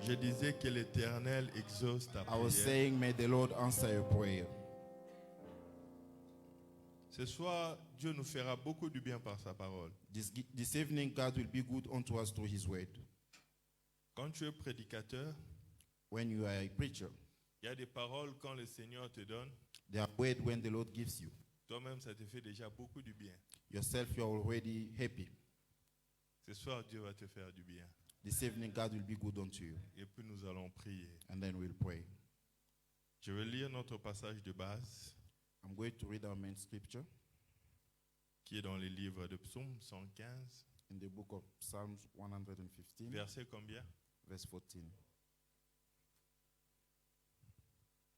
Je disais que l'Éternel exauce ta I was prière. saying, may the Lord answer your prayer. Ce soir, Dieu nous fera beaucoup du bien par sa parole. This evening, God will be good unto us through His word. Quand tu es prédicateur, When you are a preacher, il y a des paroles quand le Seigneur te donne. there are words when the Lord gives you. Toi-même, ça te fait déjà beaucoup du bien. Yourself, you are already happy. Ce soir, Dieu va te faire du bien. This evening, God will be good unto you. Et puis nous allons prier. And then we'll pray. Je vais lire notre passage de base I'm going to read our main scripture qui est dans les livres de Psaume 115. in the book of Psalms 115, Verset combien? verse 14.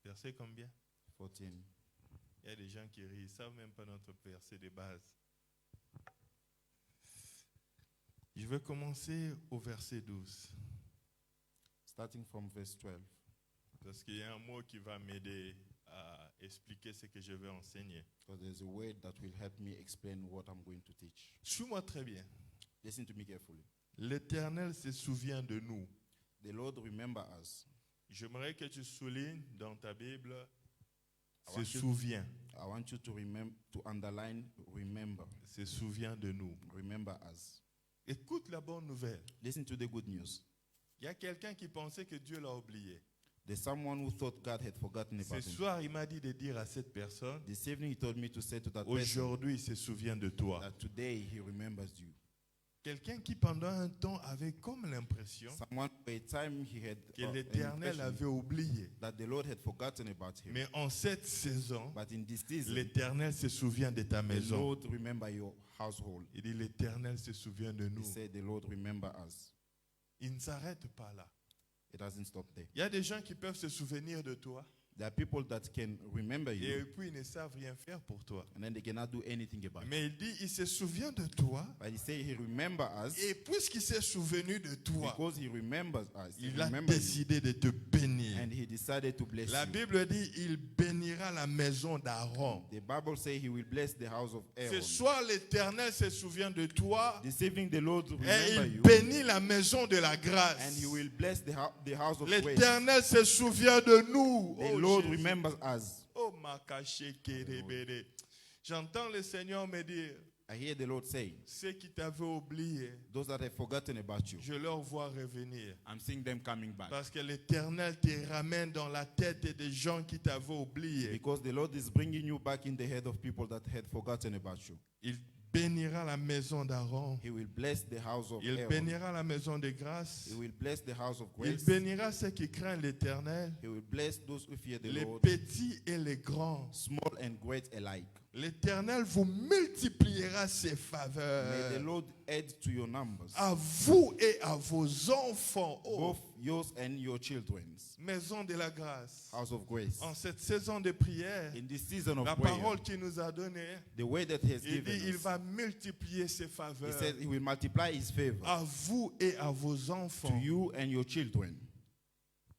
Verset combien? 14. Il y a des gens qui rient, ils ne savent même pas notre verset de base. Je vais commencer au verset 12. Starting from verse 12. Parce qu'il y a un mot qui va m'aider à expliquer ce que je vais enseigner. Because there's a word that will help me explain what I'm going to teach. Suis-moi très bien. Listen to me carefully. L'Éternel se souvient de nous. The Lord remember us. J'aimerais que tu soulignes dans ta Bible, I se want you- souvient, I want you to remember, to underline, remember. se souvient de nous. Remember us. Écoute la bonne nouvelle. Listen to the good news. Il y a quelqu'un qui pensait que Dieu l'a oublié. There's someone who thought God had forgotten Ce about him. soir, il m'a dit de dire à cette personne, This evening he told me to say to that person aujourd'hui, il se souvient de toi. that today he remembers you. Quelqu'un qui pendant un temps avait comme l'impression Someone for a time he had que an l'Éternel impression avait oublié. that the Lord had forgotten about him. Mais en cette saison, But in this season, l'Éternel se souvient de ta the maison. Lord remember your household. Il dit, l'Éternel se souvient de He nous. said the Lord remember us. Il ne s'arrête pas là. It doesn't stop there. Il y a des gens qui peuvent se souvenir de toi There are people that can remember et you puis ils ne savent rien faire pour toi. and then they cannot do anything about it. Mais il dit, il se souvient de toi But he said he remember us et puisqu'il s'est souvenu de toi, because he remembers us. He il a remembers you, décidé de te bénir. and he decided to bless La you. Bible dit, il bénira la maison d'Aaron. The Bible says he will bless the house of Ce Aaron. soir, l'Éternel se souvient de toi This evening the Lord et remember il you bénit la maison de la and grâce. he will bless the house of grace. L'Éternel se souvient de nous. The Oh, Lord Jésus. remembers us. Oh, Makaché Kérébéré. J'entends le Seigneur me dire, I hear the Lord saying, ceux qui t'avaient oublié, those that have forgotten about you, je leur vois revenir. I'm seeing them coming back. Parce que l'Éternel te ramène dans la tête des gens qui t'avaient oublié. Because the Lord is bringing you back in the head of people that had forgotten about you. Il bénira la maison d'Aaron. He will bless the house of Il Aaron. bénira la maison de grâce. He will bless the house of Il grace. bénira ceux qui craignent l'Éternel, He will bless those who fear the les Lord, petits et les grands. small and great alike. L'Éternel vous multipliera ses May the faveurs Lord add to your numbers, à vous et à vos enfants. Oh, both yours and your children's. maison de la grâce. House of grace. En cette saison de prière, In this season of la prayer, parole qu'il nous a donnée, the way that He has il given dit il us, va multiplier ses He faveurs said He will multiply His favor à vous et à vos to enfants. you and your children.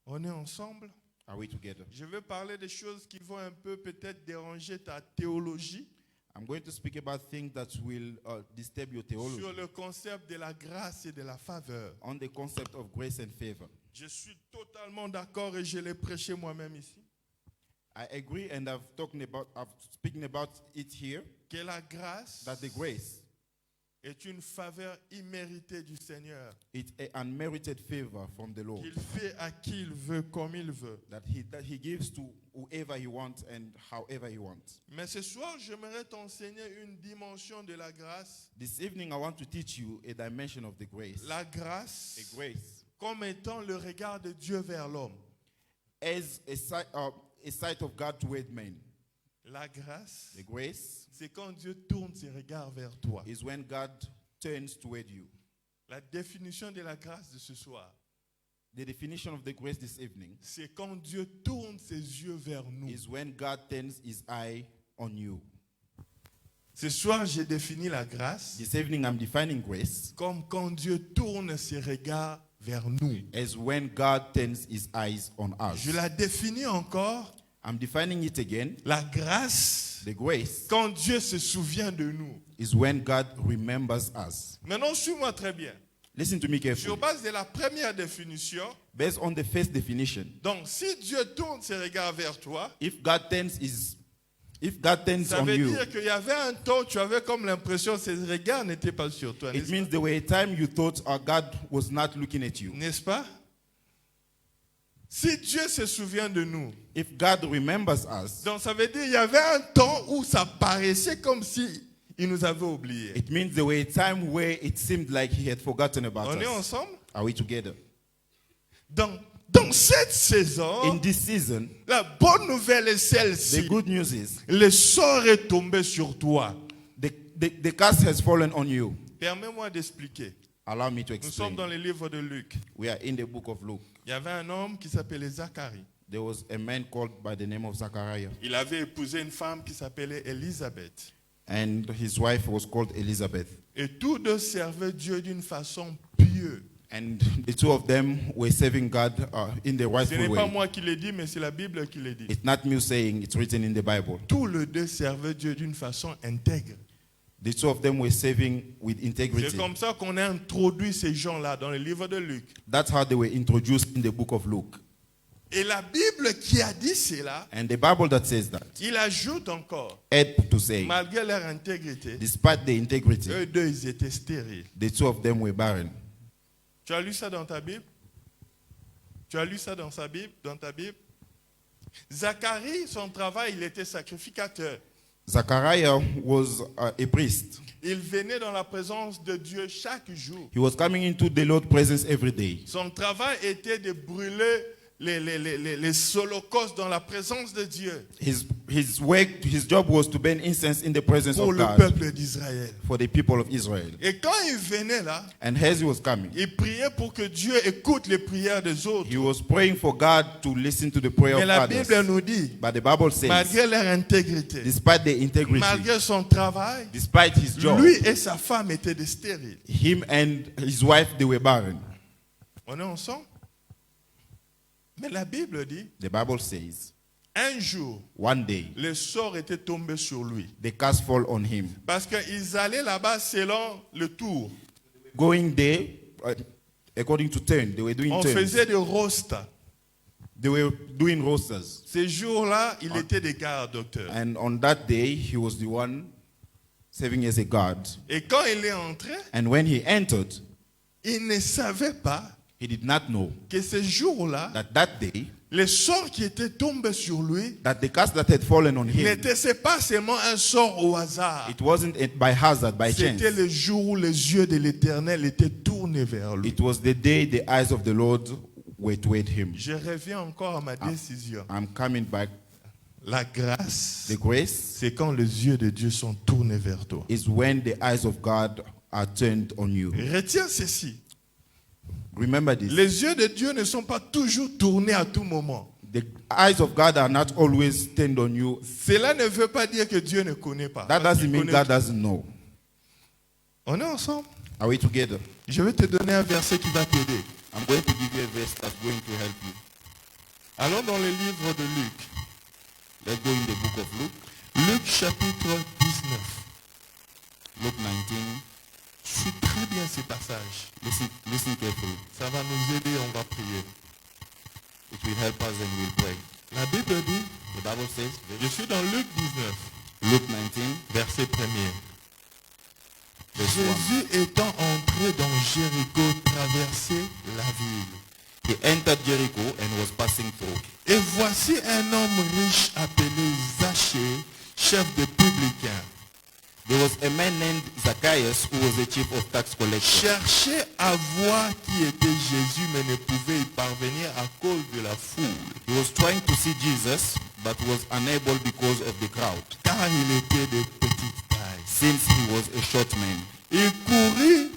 On est ensemble. Are we together? Je vais parler des choses qui vont un peu peut-être déranger ta théologie I'm going to speak about things that will disturb your theology sur le concept de la grâce et de la faveur. on the concept of grace and favor. Je suis totalement d'accord et je l'ai prêché moi-même ici. I agree, and I've speaking about it here, Que la grâce that the grace est une faveur imméritée du Seigneur. is an unmerited favor from the Lord Qu'il fait à qui il veut, comme il veut. that he gives to whoever He wants and however He wants. Mais ce soir, j'aimerais t'enseigner une dimension de la grâce. This evening, I want to teach you a dimension of the grace. La grâce A grace comme étant le regard de Dieu vers l'homme. as a sight of God toward man. La grâce, The grace c'est quand Dieu tourne ses regards vers toi. is when God turns toward you. La définition de la grâce de ce soir, The definition of the grace this evening c'est quand Dieu tourne ses yeux vers nous. is when God turns His eye on you. Ce soir, j'ai défini la grâce This evening, I'm defining grace comme quand Dieu tourne ses regards vers nous. as when God turns His eyes on us. Je la définis encore, I'm defining it again. la grâce, The grace quand Dieu se souvient de nous. is when God remembers us. Maintenant, suis-moi très bien. Listen to me Sur carefully. base de la première définition, Based on the first definition, donc si Dieu tourne ses regards vers toi, if God turns ça on veut you, dire qu'il y avait un temps où tu avais comme l'impression que ses regards n'étaient pas sur toi, it means there were a time you thought God was not looking at you. n'est-ce pas? Si Dieu se souvient de nous, If God remembers us, donc ça veut dire qu'il y avait un temps où ça paraissait comme si il nous avait oubliés. it means there were a time where it seemed like He had forgotten about On est us. ensemble? Are we together? Dans cette saison, In this season, la bonne nouvelle est the celle-ci. good news is Le sort est tombé sur toi. the curse has fallen on you. Permets-moi d'expliquer. Allow me to Nous sommes explain. dans le livre de Luc. We are in the book of Luke. Il y avait un homme qui s'appelait Zacharie. There was a man called by the name of Zachariah, Il avait épousé une femme qui s'appelait Élisabeth. and his wife was called Elizabeth. Et tous deux servaient Dieu d'une façon pieuse. And the two of them were serving God in the Ce rightful n'est pas way. moi qui l'ai dit, mais c'est la Bible qui l'a dit. It's not me saying, it's written in the Bible. Tous les deux servaient Dieu d'une façon intègre. The two of them were serving with C'est integrity. comme ça qu'on a introduit ces gens-là dans le livre de Luc. That's how they were introduced in the book of Luke. Et la Bible qui a dit cela, And the Bible that says that, il ajoute encore, add to say, malgré leur intégrité, despite the integrity, eux deux, ils étaient stériles. the two of them were barren. Tu as lu ça dans ta Bible? Tu as lu ça dans ta Bible? Zacharie, son travail, il était sacrificateur. Zachariah was a priest. Il venait dans la présence de Dieu chaque jour. He was coming into the Lord's presence every day. Son travail était de brûler les holocaustes dans la présence de Dieu His job was to burn incense in the presence pour of le God peuple d'Israël. for the people of Israel. Et quand il venait là, And as he was coming, il priait pour que Dieu écoute les prières des autres. he was praying for God to listen to the prayer Mais of la others. Bible nous dit, But the Bible says, malgré leur intégrité, despite their integrity, malgré son travail, despite his job, lui et sa femme étaient des stériles. him and his wife, they were barren. On est ensemble? Mais la Bible dit, The Bible says, un jour, one day, le sort était tombé sur lui. the curse fall on him. Parce qu'ils allaient là-bas selon le tour. Going there, according to turn, they were doing On turns. faisait des rostes. They were doing rosters. Ces jours-là, il était des gardes, docteur. And on that day, he was the one serving as a guard. Et quand il est entré, And when he entered, il ne savait pas he did not know que ce jour-là, that day, le sort qui était tombé sur lui that the curse that had fallen on him, n'était pas seulement un sort au hasard. it wasn't by hazard, by chance. C'était le jour où les yeux de l'Éternel étaient tournés vers lui. It was the day the eyes of the Lord were toward him. Je reviens encore à ma décision. I'm coming back. La grâce, The grace c'est quand les yeux de Dieu sont tournés vers toi. is when the eyes of God are turned on you. Retiens ceci. Remember this. Les yeux de Dieu ne sont pas toujours tournés à tout moment. The eyes of God are not always turned on you. Cela ne veut pas dire que Dieu ne connaît pas. That Parce doesn't qu'il mean connaît God tout. doesn't know. On est ensemble. Are we together? Je vais te donner un verset qui va t'aider. I'm going to give you a verse that's going to help you. Allons dans le livre de Luc. Let's go in the book of Luke. Luc chapitre 19. Luke 19. Suis très bien ces passages. Listen carefully. Ça va nous aider, on va prier. It will help us and we'll pray. La Bible dit, The Bible says, je suis dans Luc 19, Luke 19, verset 1er. verse 1. Jésus étant entré dans Jéricho, traversait la ville. He entered Jericho and was passing through. Et voici un homme riche appelé Zachée, chef de publicains, There was a man named Zacchaeus who was the chief of tax collectors. cherchait à voir qui était Jésus, mais ne pouvait y parvenir à cause de la foule, He was trying to see Jesus, but was unable because of the crowd, car il était de petite taille. since he was a short man. Il courut,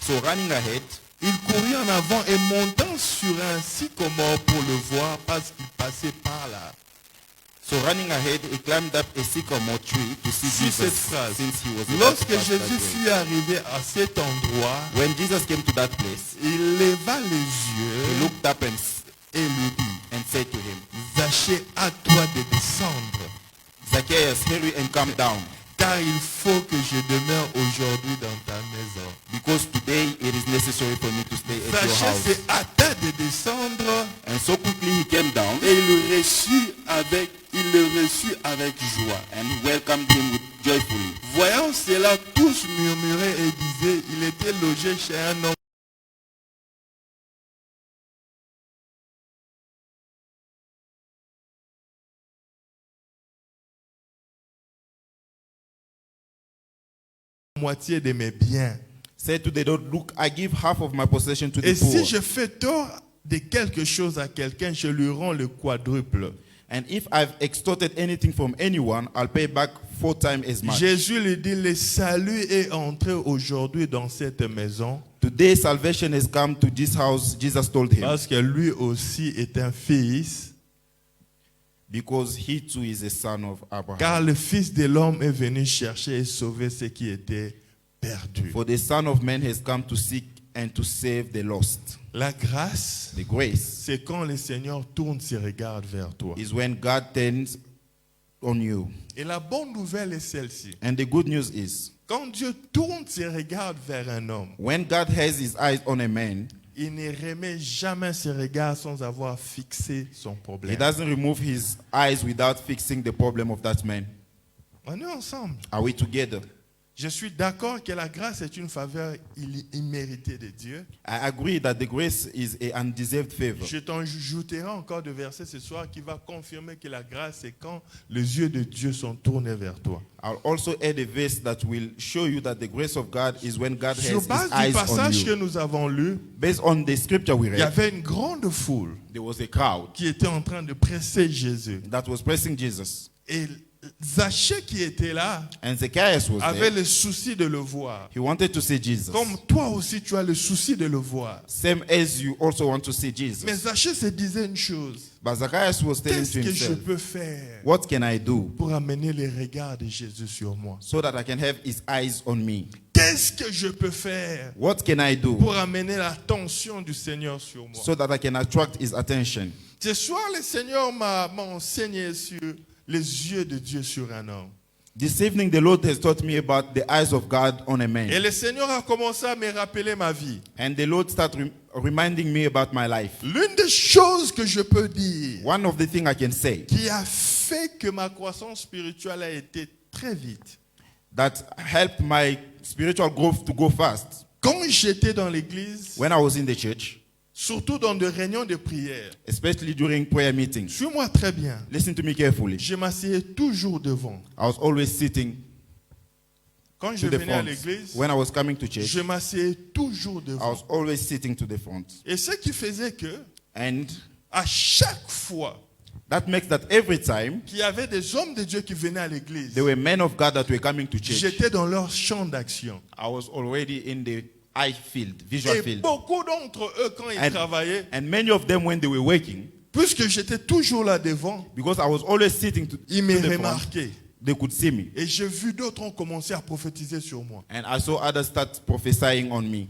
So running ahead, en avant et montant sur un sycomore pour le voir parce qu'il passait par là. he climbed up a sycamore tree to see Suis cette Jesus, phrase. since he was about Lorsque to pass that Jésus way. fut arrivé à cet endroit, When Jesus came to that place, il leva les he yeux looked up et lui dit, and said to him, Zachée, à toi de descendre, Zacchaeus, hurry and come down, car car il faut que je demeure aujourd'hui dans ta maison. because today it is necessary for me to stay at your Zachée house. s'est hâté de descendre And so quickly he came down et il le reçut avec joie. and welcomed him with joyfully. Voyant cela, tous murmuraient et disaient, il était logé chez un homme. Moitié de mes biens. Said to the Lord, look, I give half of my possession to the Et poor. si je fais tort de quelque chose à quelqu'un, je lui rends le quadruple. And if I've extorted anything from anyone, I'll pay back 4 times as much. Jésus lui dit, le salut est entré aujourd'hui dans cette maison Today salvation has come to this house, Jesus told him, parce que lui aussi est un fils, because he too is a son of Abraham. car le Fils de l'homme est venu chercher et sauver ce qui était perdu. For the Son of Man has come to seek and to save the lost. La grâce, The grace c'est quand le Seigneur tourne ses regards vers toi. is when God turns on you. Et la bonne nouvelle est celle-ci. And the good news is, Quand Dieu tourne ses regards vers un homme, when God has his eyes on a man, il ne remet jamais ses regards sans avoir fixé son he problème. doesn't remove his eyes without fixing the problem of that man. On est ensemble. Are we together? Je suis d'accord que la grâce est une faveur imméritée de Dieu. I agree that the grace is an undeserved favor. Je t'ajouterai encore de versets ce soir qui va confirmer que la grâce est quand les yeux de Dieu sont tournés vers toi. I'll also add a verse that will show you that the grace of God is when God Sur has his base du eyes on passage que you. nous avons lu, Based on the scripture we il y read, avait une grande foule there was a crowd qui était en train de presser Jésus. that was pressing Jesus. Et Zachée qui était là And Zacchaeus was avait there. le souci de le voir. He wanted to see Jesus. Comme toi aussi tu as le souci de le voir. Same as you also want to see Jesus. Mais Zachée se disait une chose. But Zacchaeus was telling Qu'est-ce to que je himself, peux faire what can I do pour amener les regards de Jésus sur moi? so that I can have his eyes on me? Qu'est-ce que je peux faire What can I do pour amener l'attention du Seigneur sur moi? so that I can attract his attention? Ce soir, le Seigneur m'a enseigné sur les yeux de Dieu sur un homme. This evening, the Lord has taught me about the eyes of God on a Et man. le Seigneur a commencé à me rappeler ma vie. And the Lord started reminding me about my life. L'une des choses que je peux dire One of the things I can say qui a fait que ma croissance spirituelle a été très vite. that helped my spiritual growth to go fast, Quand j'étais dans l'église, when I was in the church, surtout dans des réunions de prière, especially during prayer meetings, suis-moi très bien, listen to me carefully. je m'asseyais toujours devant. I was always sitting Quand to je the venais à front. l'église, When I was coming to church, je m'asseyais toujours I devant. was always sitting to the front. Et ce qui faisait que, And à chaque fois that makes that every time qu'il y avait des hommes de Dieu qui venaient à l'église, there were men of God that were coming to church, j'étais dans leur champ d'action. I was already in the eye field, visual Et field. beaucoup d'entre eux, quand ils travaillaient, And many of them, when they were working, puisque j'étais toujours là devant, because I was always sitting to ils me the front, remarquaient. they could see me. Et j'ai vu d'autres ont commencé à prophétiser sur moi. And I saw others start prophesying on me.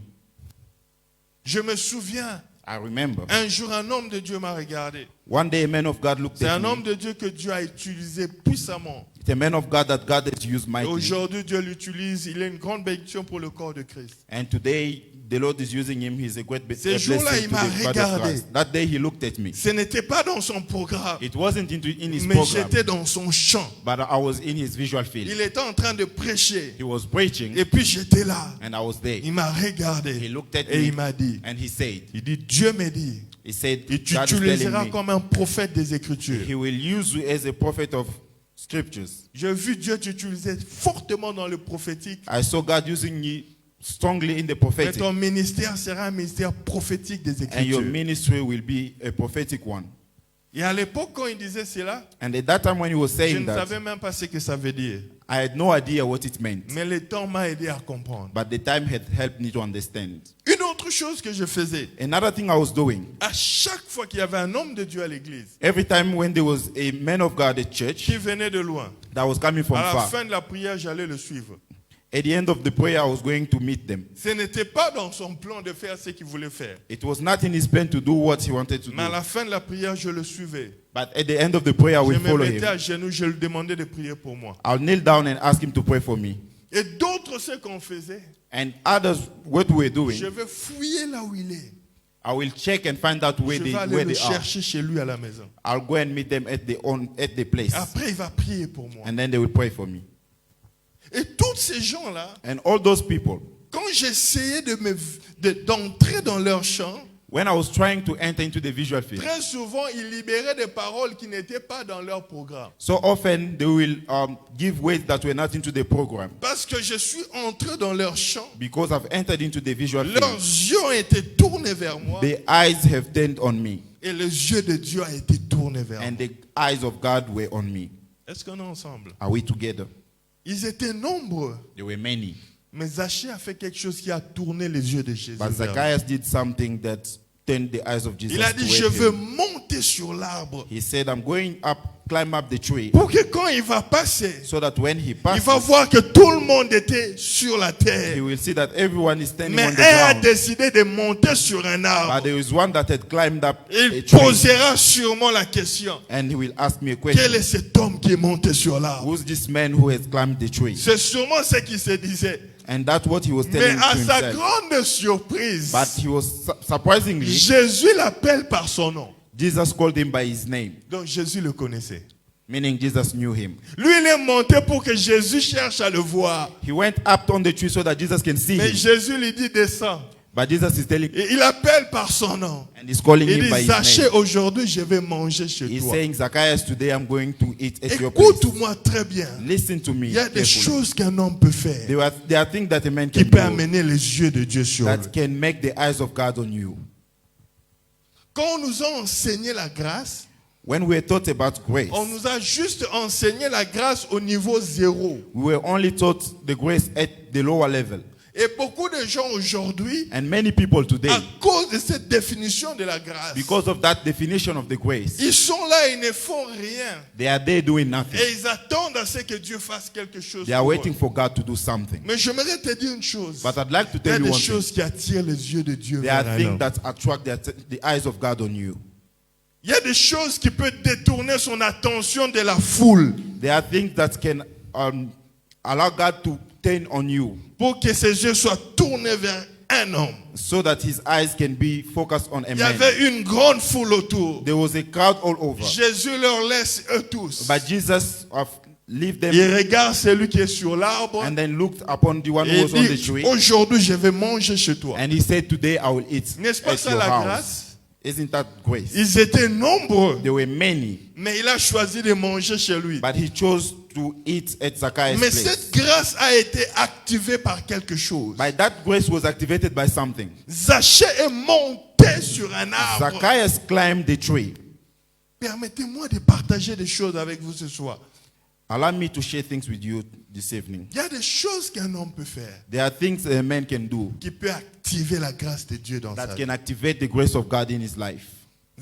Je me souviens, I remember. un jour, un homme de Dieu m'a regardé. One day a man of God looked C'est at un homme me. de Dieu que Dieu a utilisé puissamment. It's a man of God that God has used Et mightily. aujourd'hui, Dieu l'utilise. Il est une grande bénédiction pour le corps de Christ. And today, the Lord is using him. He's a great Ce blessing jour-là, to il m'a the body of regardé. Christ. That day, he looked at me. Ce n'était pas dans son programme, It wasn't in his mais program, j'étais dans son champ. but I was in his visual field. Il était en train de prêcher. He was preaching, Et puis j'étais là. and I was there. Il m'a regardé. He looked at Et il me, m'a dit, and he said, Dieu me dit, he said, et tu God is utiliseras telling me, comme un prophète des Écritures. he will use you as a prophet of scriptures. J'ai vu Dieu t'utiliser fortement dans le prophétique. I saw God using you strongly in the Mais prophetic, ton ministère sera un ministère prophétique des and your Écritures. ministry will be a prophetic one. Et à l'époque, quand il disait cela, And at that time when he was je saying ne that, savais même pas ce que ça veut dire. I had no idea what it meant. Mais le temps m'a aidé à comprendre. But the time had helped me to understand. Une autre chose que je faisais, Another thing I was doing, à chaque fois qu'il y avait un homme de Dieu à l'église every time when there was a man of God at church qui venait de loin, that was coming from à la far, fin de la prière, j'allais le suivre. At the end of the prayer, I was going to meet them. Ce n'était pas dans son plan de faire ce qu'il voulait faire. It was not in his plan to do what he wanted to Mais à do. la fin de la prière, je le suivais. But at the end of the prayer, I Je will me follow mettais him. à genoux, je lui demandais de prier pour moi. I'll kneel down and ask him to pray for me. Et d'autres, ce qu'on faisait, And others, what we're je doing, vais fouiller là où il est. I will check and find out Je where vais they, aller where le they are. chercher chez lui à la maison. I'll go and meet them at the place. Après, il va prier pour moi. And then they will pray for me. Et tous ces gens-là, And all those people, quand j'essayais d'entrer dans leur champ, when I was trying to enter into the visual field, très souvent, ils libéraient des paroles qui n'étaient pas dans leur programme. so often they will give words that were not into the program. Parce que je suis entré dans leur champ, Because I've entered into the visual leurs field, yeux ont été tournés vers moi the eyes have turned on me. et les yeux de Dieu ont été tournés vers moi. And the eyes of God were on me. Est-ce qu'on est ensemble? Are we together? Ils étaient nombreux, There were many. mais Zachée a fait quelque chose qui a tourné les yeux de Jésus But vers lui. Zacchaeus did something that turned the eyes of Jesus Il a dit, je toward veux him. monter sur l'arbre He said, I'm going up, climb up the tree, pour que quand il va passer, so that when he il va passes, voir que tout le monde était sur la he terre. will see that everyone is standing Mais on the un a ground. décidé de monter sur un But arbre. there is one that had climbed up a Il tree, posera sûrement la question. and he will ask me a Quel question. est cet homme qui est monté sur l'arbre? Who's this man who has climbed the tree? C'est sûrement ce qu'il se disait. And that's what he was Mais telling à to sa himself. grande surprise, But he was surprisingly, Jésus l'appelle par son nom. Jesus called him by his name, Donc Jésus le connaissait. meaning Jesus knew him. Lui, il est monté pour que Jésus cherche à le voir. He went up on the tree so that Jesus can see Mais him. Jésus lui dit, descends. But Jesus is telling, Et il appelle par son nom. and he's calling Il him dit, by his Zachée, name. aujourd'hui, je vais manger chez He's toi. saying, Zacchaeus, today I'm going to eat at your place. Écoute-moi très bien. Listen to me Il y a des carefully. choses qu'un homme peut faire There are things that a man qui can peut do amener les yeux de Dieu sur lui. that can make the eyes of God on you. Quand on nous a enseigné la grâce, When we were taught about grace, on nous a juste enseigné la grâce au niveau 0. we were only taught the grace at the lower level. Et beaucoup de gens aujourd'hui, And many people today, à cause de cette définition de la grâce, because of that definition of the grace, ils sont là, ils ne font rien. they are there doing nothing. Et ils attendent à ce que Dieu fasse quelque chose. They are pour waiting eux. for God to do something. Mais j'aimerais te dire une chose. But I'd like to Il y a tell you des one thing. choses qui attirent les yeux de Dieu There vers are un things homme. that attract the eyes of God on you. Il y a des choses qui peuvent détourner son attention de la foule There are things that can allow God to turn on you pour que ses yeux soient tournés vers un homme. so that his eyes can be focused on a Il y man. avait une grande foule autour. There was a crowd all over. Jésus leur laisse eux tous. But Jesus left them Il regarde celui qui est sur l'arbre and then looked upon the one et who was on the il dit, tree. aujourd'hui je vais manger chez toi. And he said, today I will eat N'est-ce pas at ça your la house. grâce? Isn't that grace? Ils étaient nombreux, There were many, mais il a choisi de manger chez lui. but he chose to eat at Zacchaeus' Mais place. cette grâce a été activée par quelque chose. But that grace was activated by something. Zachée est monté sur un arbre. Zacchaeus climbed the tree. Permettez-moi de partager des choses avec vous ce soir. Allow me to share things with you this evening. Il y a des choses qu'un homme peut faire There are things a man can do qui peut activer la grâce de Dieu dans sa that vie. can activate the grace of God in his life.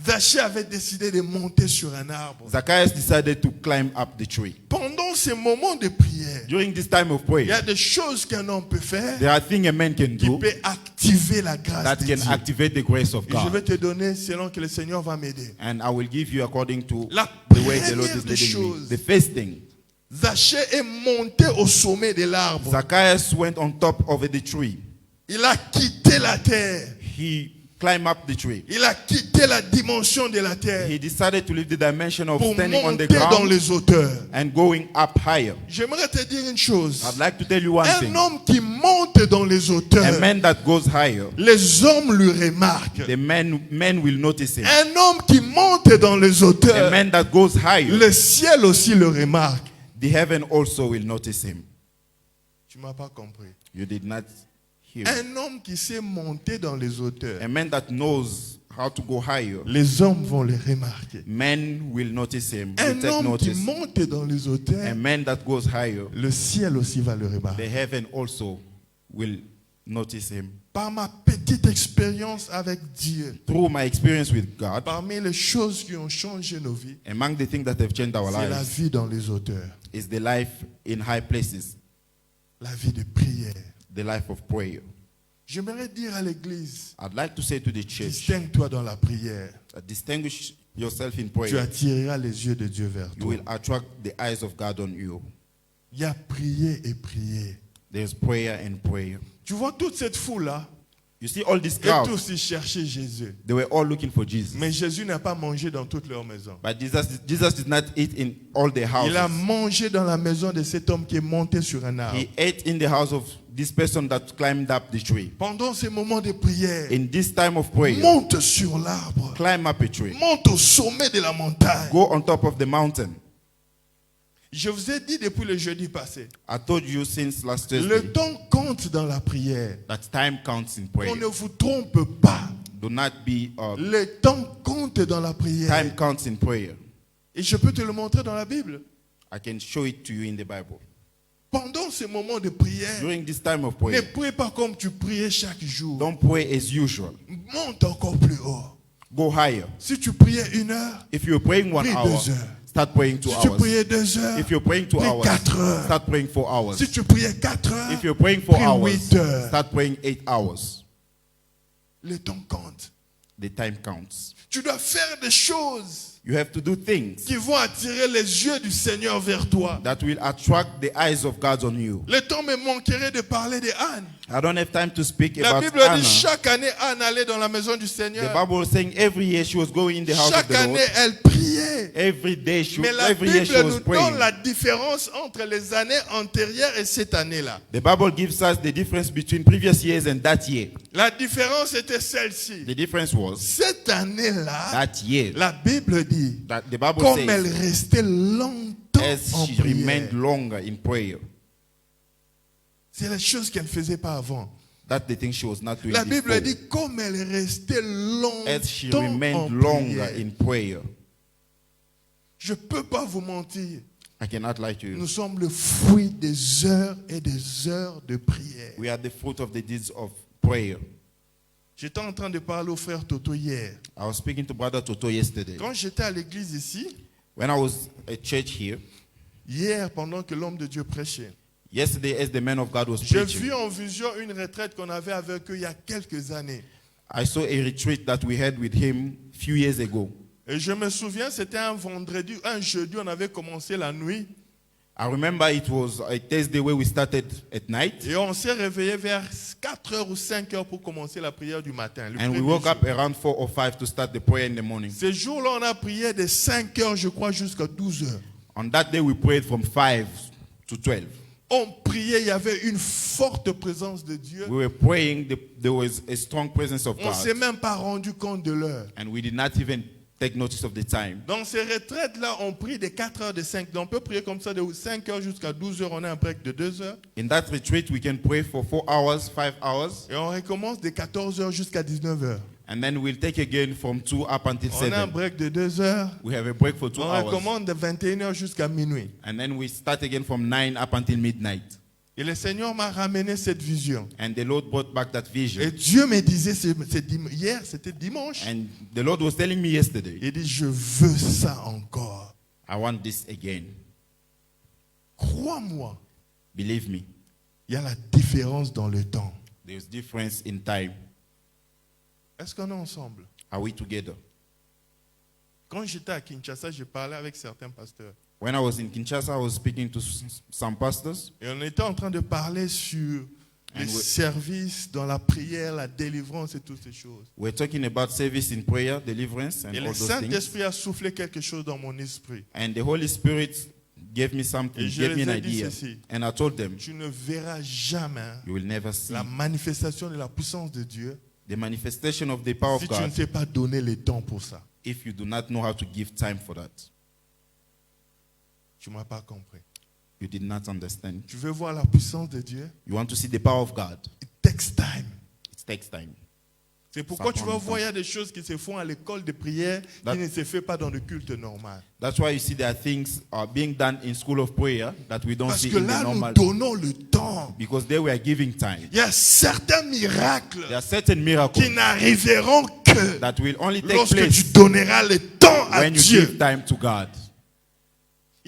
Zachée avait décidé de monter sur un arbre. Zacchaeus decided to climb up the tree. Pendant ces moments de prière, During this time of il y a prayer, des choses qu'un homme peut faire there are things a man can qui do peut activer la grâce that de can Dieu. activate the grace of Et je vais God. te donner selon que le Seigneur va m'aider. And I will give you according to La the way the Lord première is des leading me. choses, The first thing, Zachée est monté au sommet de l'arbre. Zacchaeus went on top of the tree. Il a quitté la terre. He climbed up the tree. Il a quitté la dimension de la terre He decided to leave the dimension of pour standing on the monter dans ground les hauteurs. and going up higher. J'aimerais te dire une chose. I'd like to tell you one Un thing. homme qui monte dans les A hauteurs, man that goes higher, les hommes lui remarquent. the men will notice him. Un homme qui monte dans les A hauteurs, man that goes higher, le ciel aussi le remarque. the heaven also will notice him. Tu m'as pas compris. You did not hear. Un homme qui sait monter dans les hauteurs, A man that knows how to go higher, les hommes vont le remarquer. men will notice him, will Un take homme qui notice. monte dans les A hauteurs, man that goes higher, le ciel aussi va le the remarquer. heaven also will notice him. Par ma petite expérience avec Dieu, Through my experience with God, parmi les choses qui ont changé nos vies, among the things that have changed our c'est la lives vie dans les hauteurs. is the life in high places. la vie de prière. the life of prayer. J'aimerais dire à l'église, I'd like to say to the church, distingue-toi dans la prière. distinguish yourself in Tu prayer. attireras les yeux de Dieu vers You toi. will attract the eyes of God on you. Il y a prier et prier. There's prayer and prayer. Tu vois toute cette foule-là, You see all this et crowd, tous ils cherchaient Jésus. they were all looking for Jesus. Mais Jésus n'a pas mangé dans toutes leurs maisons. But Jesus did not eat in all the Il a houses. mangé dans la maison de cet homme qui est monté sur un arbre. He ate in the house of this person that climbed up the tree. Pendant ces moments de prière, In this time of prayer, monte sur l'arbre. climb up a tree. Monte au sommet de la montagne. Go on top of the mountain. Je vous ai dit depuis le jeudi passé, I told you since last le Thursday temps compte dans la prière. that time counts in On prayer. ne vous trompe pas. Do not be, Le temps compte dans la prière. time counts in prayer. Et je peux te le montrer dans la Bible. I can show it to you in the Bible. Pendant ces moments de prière, During this time of ne prayer, prie pas comme tu priais chaque jour. don't pray as usual. Monte encore plus haut. Go higher. Si tu priais 1 heure, If you're praying 1 prie hour, 2 heures. start praying 2 Si tu hours. priais 2 heures, If you're praying 2 prie hours, 4 heures. start praying 4 hours. Si tu priais 4 heures, If you're praying 4 prie hours, 8 heures. start praying 8 hours. Le temps compte. The time counts. Tu dois faire des choses You have to do things qui vont attirer les yeux du Seigneur vers toi. that will attract the eyes of God on you. Le temps me manquerait de parler de Anne. I don't have time to speak La about Bible Anna. dit chaque année Anne allait dans la maison du The Seigneur. Bible is saying every year she was going in the house of Chaque the année Lord. elle priait. Every day she, Mais la every year Bible she nous was praying. donne la différence entre les années antérieures et cette année-là. The Bible gives us the difference between previous years and that year. La différence était celle-ci. The difference was Cette année-là, that year la Bible dit, that the Bible comme says elle restait longtemps as en she prière. remained longer in prayer. C'est la chose qu'elle ne faisait pas avant. That's the thing she was not doing La Bible before. dit, comme elle restait As she longtemps en remained longer prière. in prayer. Je ne peux pas vous mentir. I cannot lie to you. Nous sommes le fruit des heures et des heures de prière. We are the fruit of the deeds of prayer. J'étais en train de parler au frère Toto hier. I was speaking to Brother Toto yesterday. Quand j'étais à l'église ici, When I was at church here, hier, pendant que l'homme de Dieu prêchait, yesterday as the man of God was j'ai preaching, vu en vision une retraite qu'on avait avec eux il y a quelques années. I saw a retreat that we had with him few years ago. Et je me souviens, c'était un vendredi, un jeudi, on avait commencé la nuit. I remember it was a Thursday where we started at night, Et on s'est réveillé vers 4h ou 5h pour commencer la prière du matin. le and we premier woke jour. up around 4 or 5 to start the prayer in the morning. Ce jour-là, on a prié de 5h, je crois, jusqu'à 12h. On that day we prayed from 5 to 12. On priait, il y avait une forte présence de Dieu. We were praying, there was a strong presence of On ne s'est God, même pas rendu compte de l'heure. and we did not even take notice of the time. Dans ces retraites-là, on prie de 4h, de 5h. On peut prier comme ça de 5h jusqu'à 12h. On a un break de 2h. In that retreat, we can pray for 4 hours, 5 hours, Et on recommence de 14h jusqu'à 19h. and then we'll take again from 2 up until On a un 7. break de 2h. We have a break for 2 On hours, recommence de 21h jusqu'à minuit. and then we start again from 9 up until midnight. Et le Seigneur m'a ramené cette vision. And the Lord brought back that Et vision. Dieu me disait, hier, c'était dimanche. And the Lord was telling me yesterday, Il dit, je veux ça encore. I want this again. Crois-moi, Believe me, il y a la différence dans le temps. there's difference in time. Est-ce qu'on est ensemble? Are we together? Quand j'étais à Kinshasa, je parlais avec certains pasteurs. When I was in Kinshasa, I was speaking to some pastors, Et on était en train de parler sur les And we- services dans la prière, la délivrance et toutes ces choses. we're talking about service in prayer, deliverance, and Et all le those things. Saint-Esprit a soufflé quelque chose dans mon esprit. And the Holy Spirit gave me something, Et je gave me les an ai dit idea. ceci. And I told them, Tu ne verras jamais you will never see la manifestation de la puissance de Dieu the manifestation of the power si of tu ne God sais pas donner le temps pour ça. if you do not know how to give time for that. Tu ne m'as pas compris. You did not understand. Tu veux voir la puissance de Dieu? You want to see the power of God. It takes time. It takes time. C'est pourquoi tu prend vas du temps. voir, il y a des choses qui se font à l'école de prière That- qui ne se font pas dans le culte normal. That's why you see there are things being done in school of prayer that we don't Parce see que in the là, nous normal. donnons le temps. Because they were giving time. Il y a certains miracles There are certain qui miracles n'arriveront que that will only take lorsque tu place donneras le temps à when you Dieu. give time to God.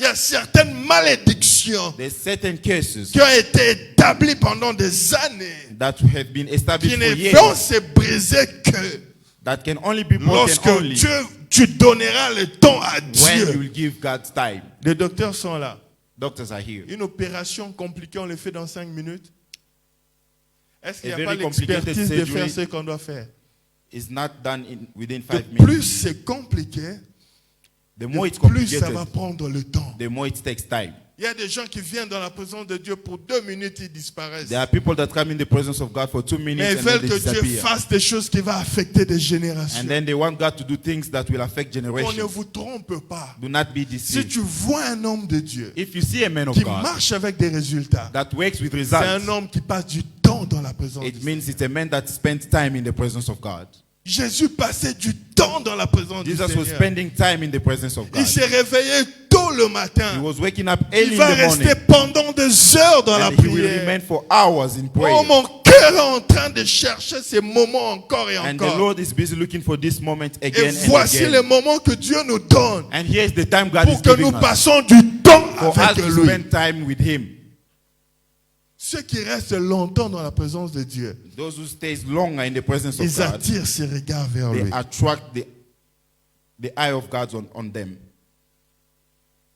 Il y a certaines malédictions malédictions There's certain curses qui ont été établies pendant des années, that have been established qui for ne years vont se briser que that can only be broken lorsque only tu donneras le temps à when you Dieu. will give God's time. Les docteurs sont là. Doctors are here. Une opération compliquée, on le fait dans 5 minutes. Est-ce qu'il A n'y a pas very complicated l'expertise de surgery faire ce qu'on doit faire? It's not done within De 5 minutes. plus c'est compliqué, The more it's plus ça va complicated, prendre le temps. the more it takes time. Il y a des gens qui viennent dans la présence de Dieu pour 2 minutes, ils disparaissent. There are people that come in the presence of God for 2 minutes Mais ils and then veulent they que Dieu disappear. fasse des choses qui vont affecter des générations. And then they want God to do things that will affect On ne generations. vous trompe pas. Do not be Si deceived. tu vois un homme de Dieu If you see a man of qui God marche avec des résultats, that works with c'est un results, homme qui passe du temps dans la présence de it Dieu. means it's a man that spends time in the presence of God. Jésus passait du temps dans la présence du Jesus was Seigneur. spending time in the presence of Il God. s'est réveillé tôt le He matin. was waking up early Il in va the morning. rester pendant des heures dans la And he will prière. remain for hours in Oh, prayer. mon cœur est en train de chercher ces moments encore et And the encore. Lord is busy looking for this moment Et again and voici le again. moment que Dieu nous donne And here's the time God pour is que giving nous us passions du temps for us avec to lui. spend time with Him. Ceux qui restent longtemps dans la présence de Dieu, Those who stays longer in the presence of ils God, attirent ses regards vers they lui. attract the eye of God on them.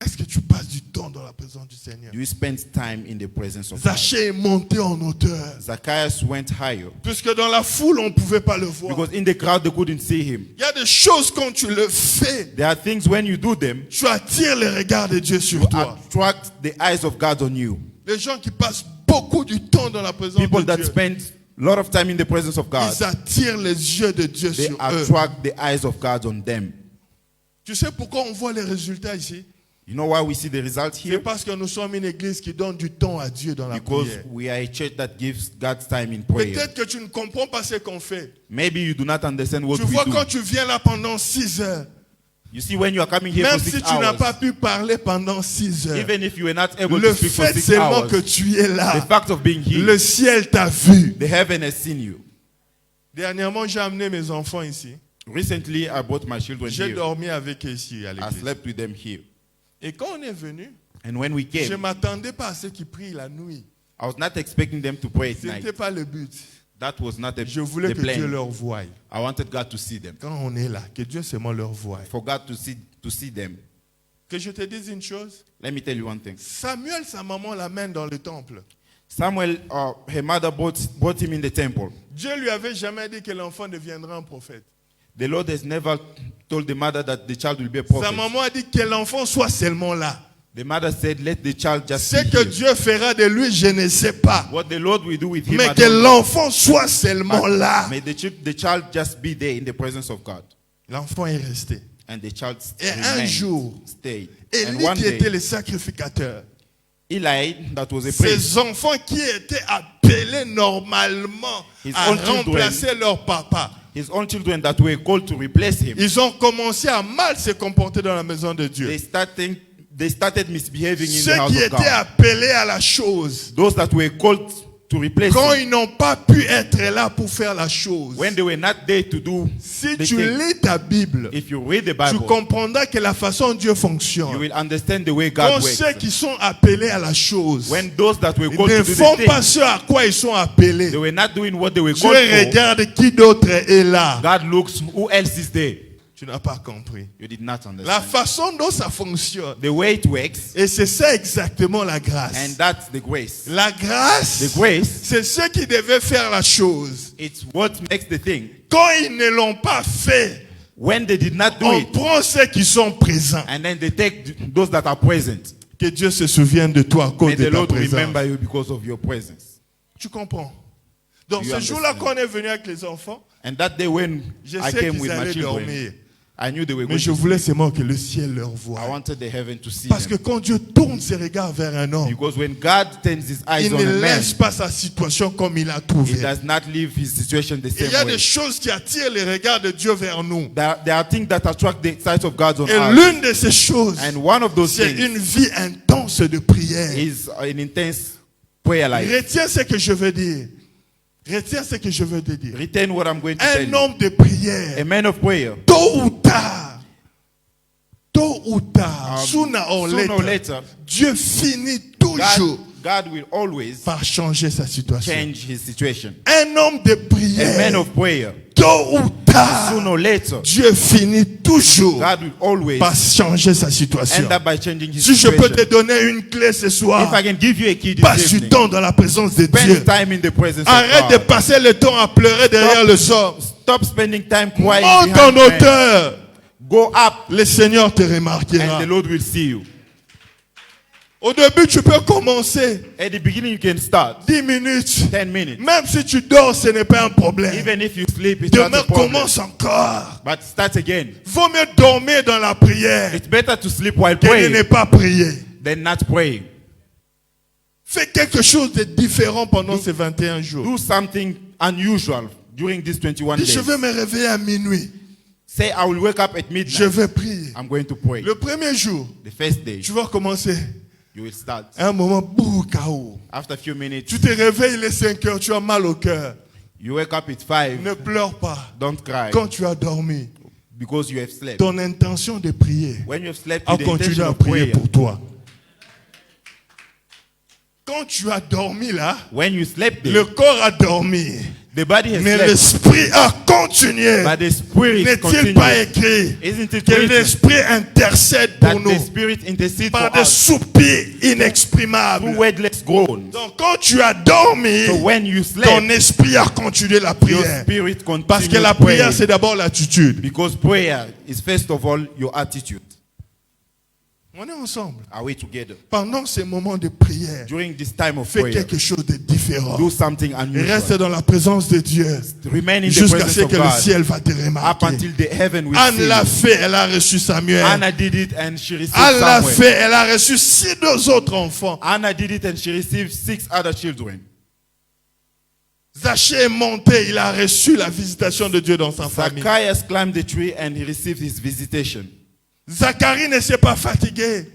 Est-ce que tu passes du temps dans la présence du Seigneur? Do you spend time in the presence of God? Zachée est monté en hauteur. Zacchaeus went higher Puisque dans la foule, on ne pouvait pas le voir. because in the crowd they couldn't see him. Il y a des choses quand tu le fais, There are things when you do them, tu attires les regards de Dieu sur you toi. attract the eyes of God on you. Les gens qui passent beaucoup du temps dans la présence People de that Dieu, spend a lot of time in the presence of God, ils attirent les yeux de Dieu they sur eux. attract the eyes of God on them. Tu sais pourquoi on voit les résultats ici? You know why we see the results C'est here? parce que nous sommes une église qui donne du temps à Dieu dans la Because prière. we are a church that gives God's time in prayer. Peut-être que tu ne comprends pas ce qu'on fait. Maybe you do not understand what Tu we vois, do. quand tu viens là pendant 6 heures, You see, when you are coming here même for si 6 tu n'as hours, pas pu parler pendant 6 heures, even if you were not able le to speak for fait 6 seulement hours, que tu es the là, fact of being here, le ciel t'a vu. the heaven has seen you. Dernièrement, j'ai amené mes enfants ici. Recently, I brought my children J'ai here. dormi avec eux ici à I l'église. slept with them here. Et quand on est venu, And when we je ne came, m'attendais pas à ceux qui prient la nuit. I was not expecting them to pray at Ce n'était night. pas le but. That was not Je voulais the que Dieu plan. leur voie. I wanted God to see them. Quand on est là, que Dieu seulement leur voie. For God to see them. Que je te dise une chose. Let me tell you one thing. Samuel, sa maman l'amène dans le temple. Samuel, her mother brought him in the temple. Dieu lui avait jamais dit que l'enfant deviendra un prophète. The Lord has never told the mother that the child will be a Sa prophet. maman a dit que l'enfant soit seulement là. The mother said, let the child just Ce be que here. Dieu fera de lui, je ne sais pas. What the Lord will do with him, Mais I que don't know. l'enfant soit seulement là. May the child just be there in the presence of God. L'enfant est resté. And the child Et un jour, stayed. And Élie one qui day, était le sacrificateur, Eli, that was a priest, ses enfants qui étaient appelés normalement His à own children. remplacer leur papa, his own children that were called to replace him, ils ont commencé à mal se comporter dans la maison de Dieu. they started misbehaving in the Ceux house qui of étaient God. appelés à la chose, Those that were called to replace quand him, ils n'ont pas pu être là pour faire la chose, when they were not there to do si the tu thing, lis ta Bible, if you read the tu Bible, comprendras que la façon dont Dieu you fonctionne, will understand the way quand God ceux works. qui sont appelés à la chose When those that were ils called ne to do font the pas thing, ce à quoi ils sont appelés, they were not doing what they were Dieu called for. regarde qui d'autre est là. God looks, who else is there? Tu n'as pas compris. You did not La understand. façon dont ça fonctionne, The way it works, et c'est ça exactement la grâce. and that's the grace. La grâce, The grace, c'est ceux qui devaient faire la chose. it's what makes the thing. Quand ils ne l'ont pas fait, When they did not do on it, prend ceux qui sont présents. and then they take those that are present. Que Dieu se souvienne de toi à cause May de the ta Lord présence. remember you because of your presence. Tu comprends? Donc You ce jour-là, understand. quand on est venu avec les enfants, And that day when je I sais came qu'ils with my allaient children, dormir. I knew they were Mais going je to voulais seulement que le ciel leur I voie. wanted the heaven to see Parce que them. quand Dieu tourne ses regards vers un homme, Because when God turns his eyes il on ne a man, laisse pas sa situation comme il a he trouvé. does not leave his situation the Il y a same des way. choses qui attirent les regards de Dieu vers nous. There are things that attract the sight of God on Et us. l'une de ces choses, And one of those c'est things une vie intense de prière. is an intense prayer life. Retiens ce que je veux dire. Retiens ce que je veux te dire. Retain what I'm going to tell Un you. homme de prière, A man of prayer, tôt ou tard, sooner or sooner or later, later, Dieu finit toujours God will always par changer sa situation. change his situation. Un homme de A man prière, of prayer, tôt ou tard, sooner or later, Dieu finit toujours God will always par changer sa situation. end up by changing his Si je peux te situation. donner une clé ce If soir, I can give you a key this passe du evening, temps dans la présence de Dieu. spend time in the presence Arrête of de God. passer le temps à pleurer derrière le sort. Stop spending time crying Monte en behind men. hauteur. Go up Le Seigneur te and remarquera. the Lord will see you. Au début, tu peux commencer At the beginning you can start 10 minutes. 10 minutes. Même si tu dors, ce n'est pas un problème. Even if you sleep, it's not Demain a problem. commence encore. But start again. Vaut mieux dormir dans la prière It's better to sleep while que de praying ne pas prier. than not praying. Fais quelque chose de différent pendant ces 21 jours. Do something unusual during these 21 Dis, je days. vais me réveiller à minuit. Say, I will wake up at Je midnight. vais prier. I'm going to pray. Le premier jour, The first day, tu vas commencer. you will start. À un moment, boum, KO. After a few minutes, Tu te réveilles, il est 5 heures, tu as mal au cœur. you wake up at 5. Ne pleure pas. Don't cry Quand tu as dormi, because you have slept. ton intention de prier When you have slept, a with the continué intention à of prier prayer. pour toi. Quand tu as dormi là, When you slept there, le corps a dormi, the body has mais slept, l'esprit a continué. but the spirit N'est-il continues. pas écrit Isn't it que written l'esprit intercède that pour nous the spirit intercedes par for des us soupirs through inexprimables? wordless groans? Donc quand tu as dormi, So when you ton slept, esprit a continué la your prière. spirit continues Parce que la praying. prière, c'est d'abord l'attitude. Because prayer is first of all your attitude. On est ensemble. Are we together? Pendant ces moments de prière, During this time of fais prayer, quelque chose de différent. do something Reste unusual. dans la présence de Dieu Remain in the jusqu'à presence ce of que le God ciel va te up remarquer. until the heaven will Anne see l'a you. fait, elle a reçu Samuel. Anna did it and she received Anne l'a Samuel. fait, elle a reçu 6 autres enfants. Anna did it and she received 6 other children. Zachée est monté, il a reçu la visitation de Dieu dans sa famille. Zacchaeus climbed the tree and he received his visitation. Zacharie ne s'est pas fatigué.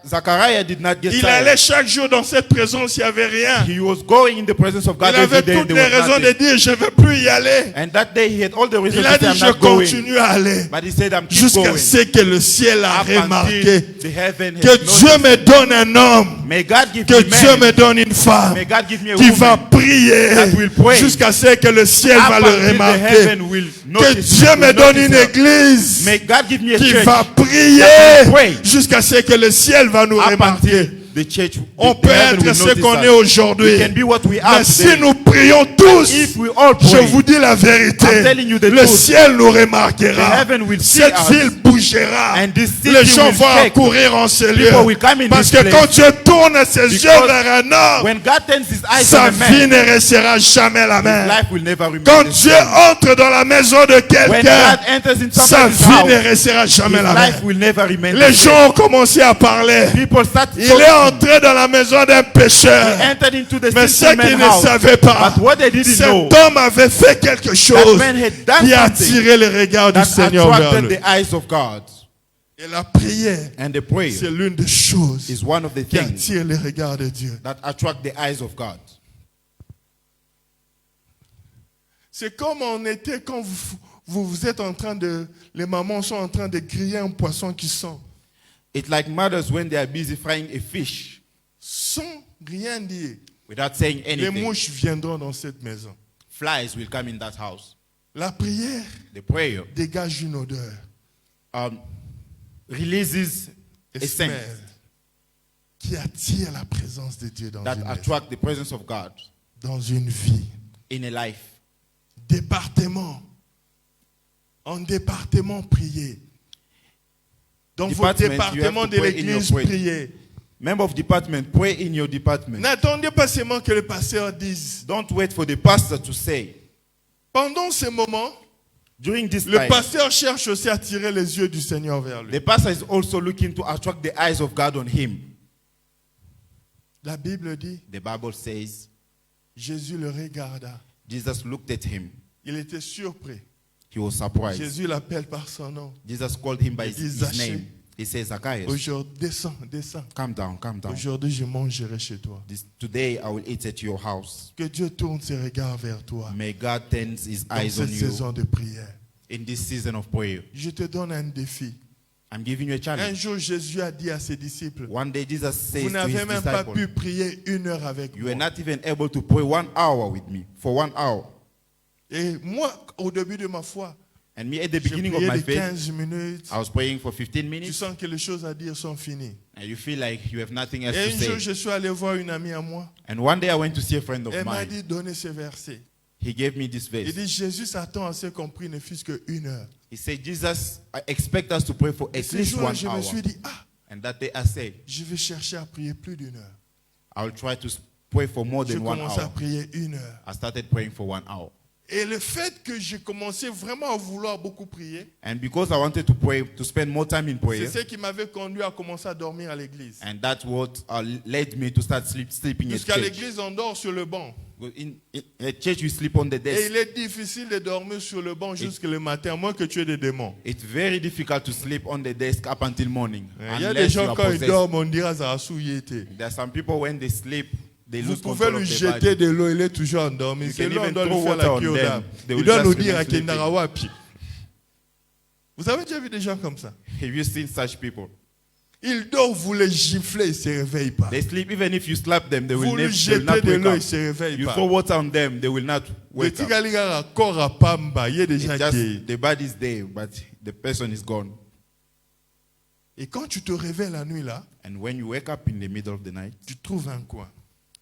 Zachariah did not get Il tired. allait chaque jour dans cette présence, il n'y avait rien. He was going in the presence of God Il avait every day. toutes There les was raisons de nothing. dire, je ne veux plus y aller. And that day he had all the reasons Il a to say, dit, I'm je not going. continue à aller. But he said, I'm keep Jusqu'à going. ce que le ciel a Up until remarqué. the heaven has Que noticed. Dieu me donne un homme. May God give Que me Dieu man. me donne une femme. May God give me a Qui woman va prier. that will pray. Jusqu'à ce que le ciel Up va le until the remarquer. heaven will Que notice, Dieu will me donne notice une her. église. May God give me a Qui church va prier. that will pray. Jusqu'à ce que le ciel va nous up remarquer. until the church. On the peut heaven être will ce notice qu'on us. est aujourd'hui. We can be what we are Mais si today. nous prions tous, If we all je pray, vous dis la vérité, I'm telling you the le truth. ciel nous The remarquera. heaven will see Cette us. ville bougera. And this city Les gens will vont shake. accourir en ce lieu. People will come in Parce this que place. quand Dieu tourne ses yeux Because vers un homme, when God turns his eyes sa on a vie man, ne restera jamais la his même. life will never remain Quand the Dieu same. entre dans la maison de When quelqu'un, God enters in sa somebody's vie ne house, restera jamais his la life même. will never remain Les the same. gens ont commencé à parler. People start Il est talking. entré dans la maison d'un pécheur. He entered into the Mais ce sinful qu'ils man's ne house. savaient pas, But what they didn't cet know, homme avait fait quelque chose man had done qui a something attiré le regard du that Seigneur vers attracted lui. the eyes of God. Et la prière, And the prayer c'est l'une des choses is one of the qui things attire le regard de Dieu. that attract the eyes of God. C'est comme on était quand vous êtes en train de... Les mamans sont en train de griller un poisson qui sent. It's like mothers when they are busy frying a fish Sans rien dire. without saying Les anything. mouches viendront dans cette maison. Flies will come in that house. La prière The prayer dégage une odeur. releases a scent Smell, qui attire la présence de Dieu dans that une maison, attract the presence of God dans une vie. in a life. Département. En département, priez. Dans vos Department, you départements have de to pray in l'église, your prayer. priez. Member of department, pray in your department. N'attendez pas seulement que le pasteur dise. Don't wait for the pastor to say. Pendant ce moment, During this le time, pasteur cherche aussi à attirer les yeux du Seigneur vers lui. the pastor is also looking to attract the eyes of God on him. La Bible dit, The Bible says, Jésus le regarda. Jesus looked at him. Il était surpris. He was surprised. Jésus l'appelle par son nom. Jesus called him by Il dit, his Zaché, name. He says, Zacchaeus, aujourd'hui, descends. come down, come down. Aujourd'hui, je mangerai chez toi. Today I will eat at your house. Que Dieu tourne ses regards vers toi May God turn his dans eyes on cette you saison de prière. in this season of prayer. Je te donne un défi. I'm giving you a Un challenge. jour, Jésus a dit à ses disciples, One day Jesus says vous to n'avez his même pas disciples, pu prier 1 heure avec you moi. are not even able to pray 1 hour with me, for 1 hour. Et moi, au début de ma foi, And me at the j'ai beginning of prié my de faith, 15 minutes. I was praying for 15 Tu minutes, sens que les choses à dire sont finies. and you feel like you have nothing else Et to un jour, say. je suis allé voir une amie à moi. And one day I went to see a friend of Elle m'a mine. dit, donnez ce verset. He gave me this Il verse. dit, Jésus s'attend à ce qu'on prie ne fût-ce que 1 heure. He said, Jesus, I expect us to pray for Et at ce least jour-là, 1 je me hour. suis dit, ah, And that day I said, je vais chercher à prier plus d'1 heure. I'll try to pray for more Je than 1 commence à hour. prier 1 heure. I started praying for 1 hour. Et le fait que j'ai commencé vraiment à vouloir beaucoup prier, And because I wanted to pray, to spend more time in c'est prayer, ce qui m'avait conduit à commencer à dormir à l'église. and that's what led me to start sleeping at Jusqu'à church. l'église, on dort sur le banc. In at church, you sleep on the Et desk. il est difficile de dormir sur le banc jusqu'à le matin, à moins que tu aies des démons. It's very difficult to sleep on the desk up until morning. Il y a des Unless you gens, are quand ils possessed. dorment, on dirait Zahasou y était. There are some people, when they sleep, they Vous lose pouvez control lui of their jeter body. de l'eau, il est toujours endormi. You C'est can là on even doit lui throw faire water la on queue aux them. dames. They Il will doit just nous dire remain à Kendara sleeping. Wapi. Vous avez déjà vu des gens comme ça? Have you seen such people? Ils dorment, vous les giflez, ils ne se réveillent pas. They sleep, even if you slap them, they will, Vous lui they will jetez not de wake l'eau, ils up. ne se réveillent You pas. throw water on them, they will not Le wake up. tigaligara corps à pamba, il y a des It's gens just qui... the body is there, but the person is gone. Et quand tu te réveilles la nuit là, And when you wake up in the middle of the night, tu trouves un coin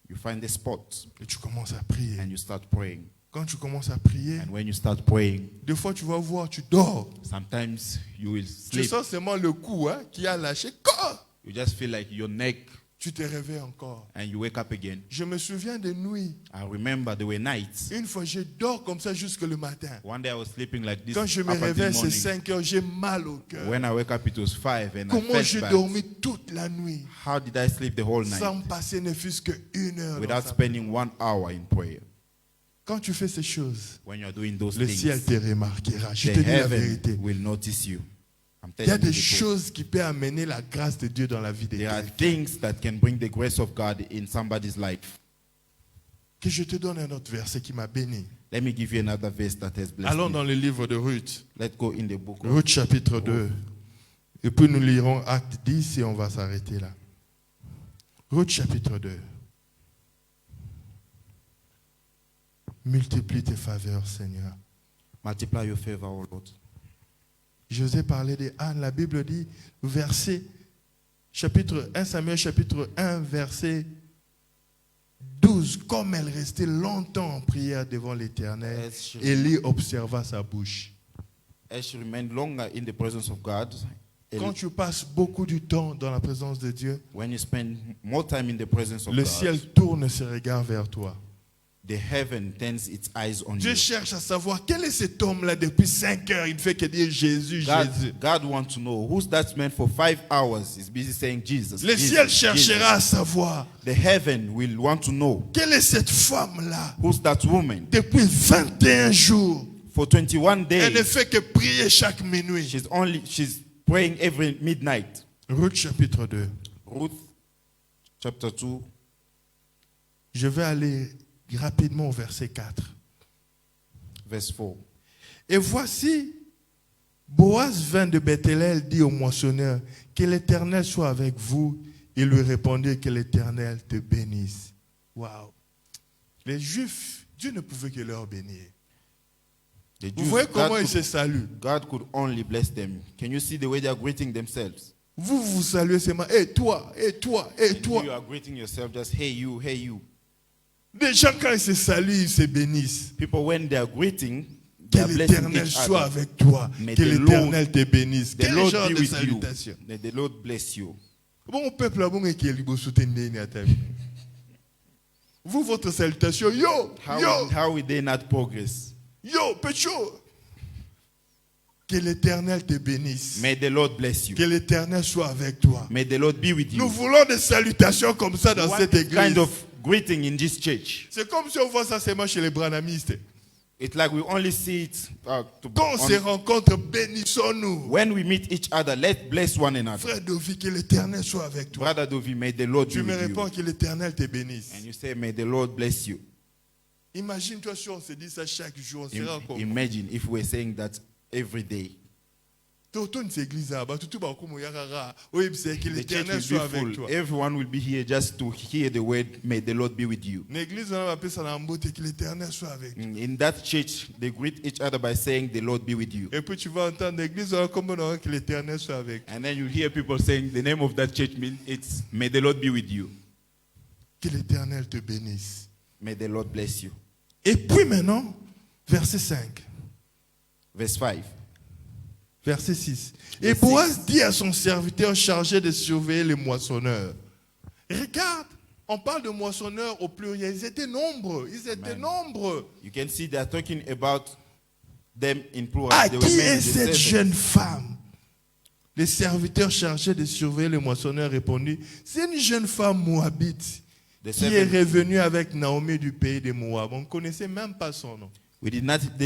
you find a spot et tu commences à prier. and you start praying. Quand tu commences à prier, And when you start praying, des fois tu vas voir, tu dors. sometimes you will Tu sleep. sens seulement le cou qui a lâché. Quand You just feel like your neck, tu te réveilles encore. and you wake up again. Je me souviens des nuits. I remember there were nights. Une fois, je dors comme ça jusque le matin. One day I was sleeping like this Quand je me up until réveille, c'est morning. 5 heures, j'ai mal au cœur. When I wake up, it was 5, and I Comment felt j'ai bad. dormi toute la nuit How did I sleep the whole night sans passer ne fût-ce que 1 heure without dans sa- spending 1 hour in prayer? Quand tu fais ces choses, When you are doing those le things, ciel te remarquera. Je the te dis la heaven vérité. will notice you. I'm Il y a telling you des the truth. choses qui peuvent amener la grâce de Dieu dans la vie de There are quelqu'un. things that can bring the grace of God in somebody's life. Que je te donne un autre verset qui m'a béni. Let me give you another verse that has blessed Allons me. dans le livre de Ruth. Let's go in the book of Ruth chapitre 2. Et puis nous lirons Acte 10 et on va s'arrêter là. Ruth chapitre 2. Multiplie tes faveurs, Seigneur. Multiply your favor, O Lord. Je vous ai parlé de Anne. La Bible dit, verset, chapitre 1 Samuel, chapitre 1, verset 12. Comme elle restait longtemps en prière devant l'Éternel, Élie observa sa bouche. As she remained longer in the presence of God, Quand tu passes beaucoup du temps dans la présence de Dieu, when you spend more time in the presence of le God, ciel tourne ses regards vers toi. the heaven turns its eyes on Dieu you. cherche à savoir quel est cet homme-là depuis 5 heures. Il ne fait que dire Jésus, Jésus. God wants to know who's that man for 5 hours. He's busy saying Jesus. Le Jesus, ciel Jesus. cherchera à savoir The heaven will want to know quelle est cette femme-là who's that woman. depuis 21 jours. For 21 Elle ne days, fait que prier chaque minuit. she's praying every midnight. Ruth chapitre 2. Ruth chapter 2, Je vais aller rapidement au verset 4. verse 4. Et voici, Boaz vint de Bethléem, dit au moissonneur, que l'Éternel soit avec vous. Il lui répondit, que l'Éternel te bénisse. Waouh. Les Juifs, Dieu ne pouvait que leur bénir. The Vous Jews, voyez comment ils God se saluent. could only bless them. Can you see the way they are greeting themselves? Vous vous saluez seulement, et toi, et toi, et And toi. you are greeting yourself just, hey you, hey you. Des gens, quand ils se saluent, ils se bénissent. People, when they are greeting, Que they are blessing l'Éternel each soit other. avec toi. May Que the l'Éternel te bénisse. The Quel Lord genre be de with you. salutation. May the Lord bless you. Bon, peuple, là, bon, qui est libre, soutenez, Nathalie. Vous, votre salutation, yo, yo, How will they not progress? yo, pécho. Que l'Éternel te bénisse. May the Lord bless you. Que l'Éternel soit avec toi. May the Lord be with Nous you. voulons des salutations comme ça dans Want cette this église. kind of greeting in this church. C'est comme si on voit ça seulement chez les branamistes. It's like we only see it Quand on se rencontre, bénissons-nous. when we meet each other. Let's bless one another. Frère Dovi, que l'Éternel soit avec toi. Brother Dovi, may the Lord be Tu me with you. réponds que l'Éternel te bénisse. And you say, may the Lord bless you. Imagine-toi si on se dit ça chaque jour, on serait encore. Imagine if we're saying that every day. Tourne cette église là, bah tout va comme yarara. Oui, c'est que The church l'Éternel will soit be avec full. toi. Everyone will be here just to hear the word, may the Lord be with you. L'église là va appeler ça la beauté, que l'Éternel soit avec toi. In that church, they greet each other by saying, the Lord be with you. Et puis tu vas entendre l'église là comme on aura que l'Éternel soit avec toi. And then you hear people saying, the name of that church means it's, may the Lord be with you. Que l'Éternel te bénisse. May the Lord bless you. Et puis maintenant, verset 5. Verse 5. Verset 6. Et Boaz dit à son serviteur chargé de surveiller les moissonneurs. Regarde, on parle de moissonneurs au pluriel. Ils étaient nombreux. Ils étaient Amen. nombreux. You can see they are talking about them in plural. À They were qui many, est the cette servants. jeune femme? Les serviteurs chargés de surveiller les moissonneurs répondit, c'est une jeune femme moabite The qui est servant- revenue avec Naomi du pays des Moab. On ne connaissait même pas son nom. They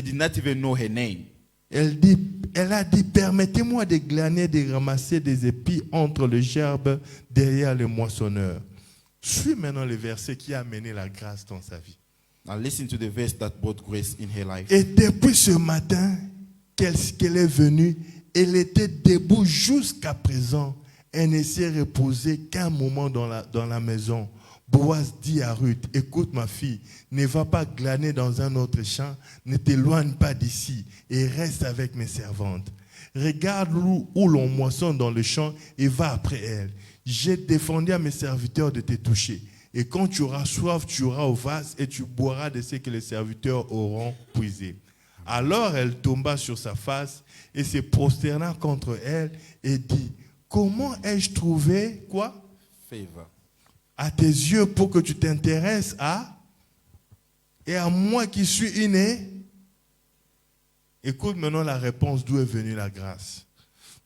did not even know her name. Elle a dit, permettez-moi de glaner, de ramasser des épis entre les gerbes derrière les moissonneurs. Suis maintenant le verset qui a amené la grâce dans sa vie. Now listen to the verse that brought grace in her life. Et depuis ce matin qu'elle est venue, elle était debout jusqu'à présent. Elle ne s'est reposée qu'un moment dans la maison. Boaz dit à Ruth, écoute ma fille, ne va pas glaner dans un autre champ, ne t'éloigne pas d'ici et reste avec mes servantes. Regarde où l'on moissonne dans le champ et va après elle. J'ai défendu à mes serviteurs de te toucher. Et quand tu auras soif, tu auras au vase et tu boiras de ce que les serviteurs auront puisé. Alors elle tomba sur sa face et se prosterna contre elle et dit, comment ai-je trouvé quoi Favor. à tes yeux pour que tu t'intéresses à et à moi qui suis une. Écoute maintenant la réponse d'où est venue la grâce.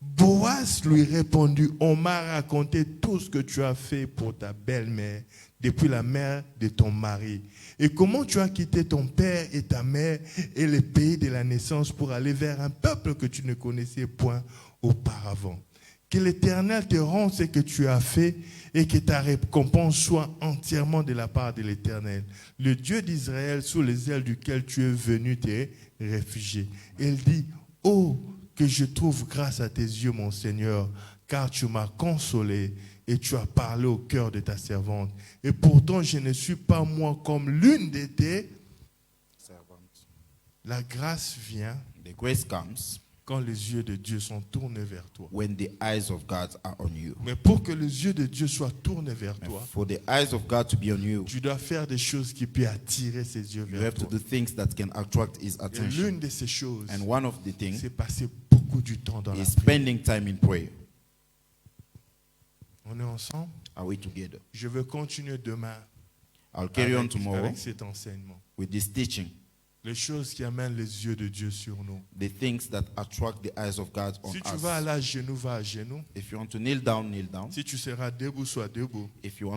Boaz lui répondit, on m'a raconté tout ce que tu as fait pour ta belle-mère depuis la mère de ton mari et comment tu as quitté ton père et ta mère et le pays de la naissance pour aller vers un peuple que tu ne connaissais point auparavant. Que l'Éternel te rende ce que tu as fait et que ta récompense soit entièrement de la part de l'Éternel, le Dieu d'Israël sous les ailes duquel tu es venu te réfugier. Il dit, oh, que je trouve grâce à tes yeux, mon Seigneur, car tu m'as consolé et tu as parlé au cœur de ta servante. Et pourtant, je ne suis pas moi comme l'une de tes. Servant. La grâce vient The grace comes quand les yeux de Dieu sont tournés vers toi. when the eyes of God are on you. Mais pour que les yeux de Dieu soient tournés vers And toi, for the eyes of God to be on you, tu dois faire des choses qui peuvent attirer ses yeux you vers have to toi. do things that can attract His Et attention. l'une de ces choses, And one of the things c'est passer beaucoup du temps dans la is prière. spending time in prayer. On est ensemble? Are we together? Je veux continuer demain I'll carry on avec, tomorrow avec cet enseignement. with this teaching. Les choses qui amènent les yeux de Dieu sur nous. The things that attract the eyes of God on Si tu us. vas à genoux, va à genoux. If you want to kneel down, kneel down. Si tu seras debout, sois debout. If you want